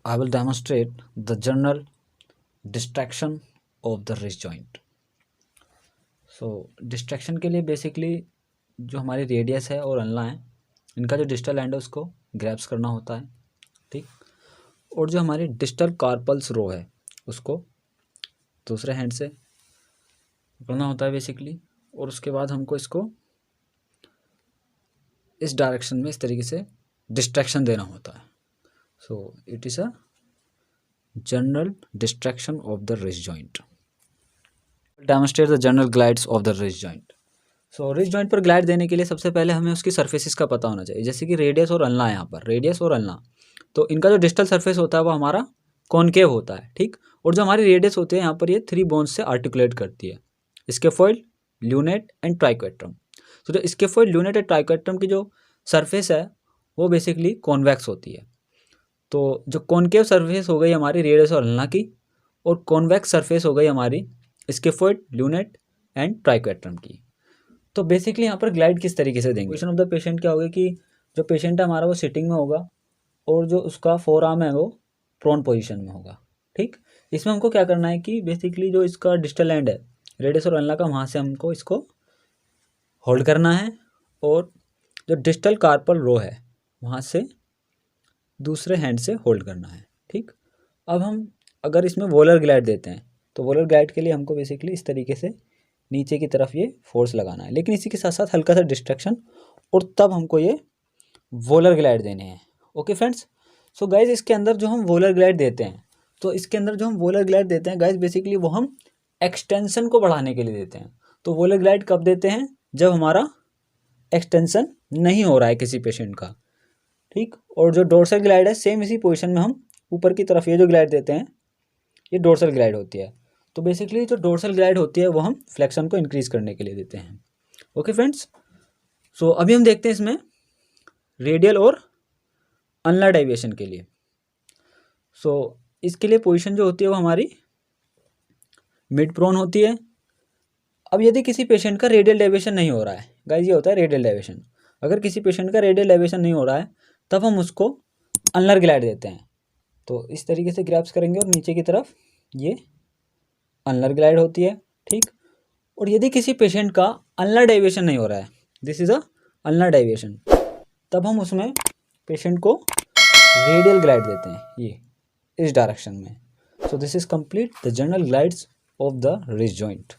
I will demonstrate the general distraction of the wrist joint. So distraction के लिए basically जो हमारी radius है और अल्ना है, इनका जो डिस्टल एंड है उसको ग्रैब्स करना होता है, ठीक। और जो हमारी डिस्टल कार्पल्स रो है उसको दूसरे हैंड से पकड़ना होता है बेसिकली, और उसके बाद हमको इसको इस डायरेक्शन में इस तरीके से डिस्ट्रैक्शन देना होता है. So it is a general distraction of the wrist joint. Demonstrate the general glides of the wrist joint. So wrist joint पर ग्लाइड देने के लिए सबसे पहले हमें उसकी सर्फेसिस का पता होना चाहिए, जैसे कि रेडियस और अल्ना है. यहाँ पर रेडियस और अल्ना, तो इनका जो डिस्टल सरफेस होता है वो हमारा कॉनकेव होता है, ठीक. और जो हमारी रेडियस होती है यहाँ पर ये 3 बोन्स से आर्टिकुलेट करती है, स्केफोइड, ल्यूनेट एंड ट्राइक्वेट्रम. तो जो स्केफोइड, ल्यूनेट एंड ट्राइक्वेट्रम की जो सरफेस है वो बेसिकली कॉन्वेक्स होती है. तो जो कॉनकेव सरफेस हो गई हमारी रेडियस और अल्ना की, और कॉन्वेक्स सरफेस हो गई हमारी स्केफोइड, ल्यूनेट एंड ट्राइक्वेट्रम की. तो बेसिकली यहाँ पर ग्लाइड किस तरीके से देंगे. पोजीशन ऑफ द पेशेंट क्या होगा कि जो पेशेंट है हमारा वो सिटिंग में होगा और जो उसका फोर आर्म है वो प्रोन पोजीशन में होगा, ठीक. इसमें हमको क्या करना है कि बेसिकली जो इसका डिस्टल एंड है रेडियस और अल्ना का, वहाँ से हमको इसको होल्ड करना है, और जो डिस्टल कार्पल रो है वहाँ से दूसरे हैंड से होल्ड करना है, ठीक. अब हम अगर इसमें वोलर ग्लाइड देते हैं तो वोलर ग्लाइड के लिए हमको बेसिकली इस तरीके से नीचे की तरफ ये फोर्स लगाना है, लेकिन इसी के साथ साथ हल्का सा डिस्ट्रैक्शन, और तब हमको ये वोलर ग्लाइड देने हैं. Okay friends. सो गाइज इसके अंदर जो हम वोलर ग्लाइड देते हैं, तो इसके अंदर जो हम वोलर ग्लाइड देते हैं गाइज बेसिकली वो हम एक्सटेंशन को बढ़ाने के लिए देते हैं. तो वोलर ग्लाइड कब देते हैं, जब हमारा एक्सटेंशन नहीं हो रहा है किसी पेशेंट का, ठीक. और जो डोर्सल ग्लाइड है सेम इसी पोजीशन में हम ऊपर की तरफ ये जो ग्लाइड देते हैं ये डोर्सल ग्लाइड होती है. तो बेसिकली जो डोर्सल ग्लाइड होती है वो हम फ्लेक्शन को इंक्रीज करने के लिए देते हैं. Okay friends. सो अभी हम देखते हैं इसमें रेडियल और अनलर डेविएशन के लिए. सो इसके लिए पोजीशन जो होती है वो हमारी मिड प्रोन होती है. अब यदि किसी पेशेंट का रेडियल डेविएशन नहीं हो रहा है गाइस, ये होता है रेडियल डेविएशन. अगर किसी पेशेंट का रेडियल डेविएशन नहीं हो रहा है तब हम उसको अनलर ग्लाइड देते हैं. तो इस तरीके से ग्रैप्स करेंगे और नीचे की तरफ ये अनलर ग्लाइड होती है, ठीक. और यदि किसी पेशेंट का अनलर डेविएशन नहीं हो रहा है, दिस इज अ अनलर डेविएशन, तब हम उसमें पेशेंट को रेडियल ग्लाइड देते हैं, ये इस डायरेक्शन में. So this is complete the general glides of the wrist joint.